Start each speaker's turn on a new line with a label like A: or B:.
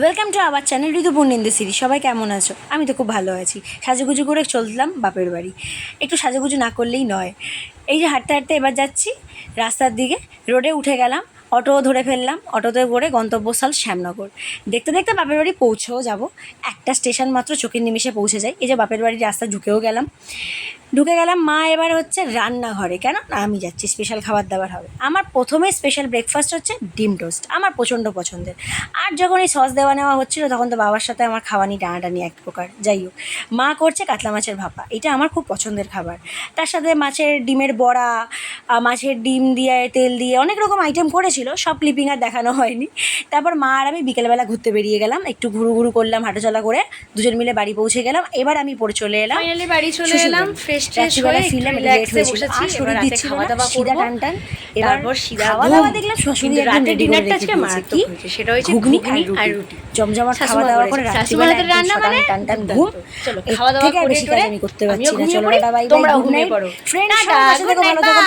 A: Welcome to our channel Rituparnendu series. সবাই কেমন আছো? আমি তো খুব ভালো আছি। সাজুগুজু করে চললাম বাপের বাড়ি, একটু সাজুগুজু না করলেই নয়। এই যে হাঁটতে হাঁটতে এবার যাচ্ছি রাস্তার দিকে, রোডে উঠে গেলাম, অটো ধরে ফেললাম, অটোতে করে গন্তব্যস্থল শ্যামনগর। দেখতে দেখতে বাপের বাড়ি পৌঁছেও যাব, একটা স্টেশন মাত্র চোখের নিমিষে পৌঁছে যাই। এই যে বাপের বাড়ির রাস্তা ঢুকে গেলাম। মা এবার হচ্ছে রান্নাঘরে, কেন না আমি যাচ্ছি, স্পেশাল খাবার দাবার হবে। আমার প্রথমে স্পেশাল ব্রেকফাস্ট হচ্ছে ডিম টোস্ট, আমার প্রচণ্ড পছন্দের। আর যখন এই সস দেওয়া নেওয়া হচ্ছিলো তখন তো বাবার সাথে আমার খাওয়ানি টানাটানি এক প্রকার। যাই হোক, মা করছে কাতলা মাছের ভাপা, এটা আমার খুব পছন্দের খাবার। তার সাথে মাছের ডিমের বড়া, মাছের ডিম দিয়ে তেল দিয়ে অনেক রকম আইটেম করেছিল, সব ক্লিপিং আর দেখানো হয়নি। তারপর মা আর আমি বিকেলবেলা ঘুরতে বেরিয়ে গেলাম, একটু ঘুরু করলাম, হাঁটাচলা করে দুজন মিলে বাড়ি পৌঁছে গেলাম। এবার আমি পড়ে চলে এলাম,
B: ফাইনালি বাড়ি চলে এলাম, ফ্রেশ ট্রেশ হয়ে
A: ফিল্ম
B: রিল্যাক্সে বসেছি। এবার রাতে খাওয়া দাওয়া করব, তারপর সিধা
A: খাওয়া দাওয়া দেখলাম শ্বশুর
B: রাতের ডিনারটা আজকে মারাত্মক হয়েছে, সেটা হয়েছে ঘুগনি আর রুটি।
A: জমজমাট খাওয়া দাওয়া করে
B: শাশুড়ির হাতের রান্না মানে
A: টান ঘুম।
B: চলো খাওয়া দাওয়া করে
A: আমি করতে পারছি না। চলো
B: তোমরা
A: টাটা, বাই বাই,
B: তোমরা
A: গুড
B: ঘুমিয়ে
A: নাইট
B: পড়ো।
A: ফ্রেন্ডস, ভালো থেকো।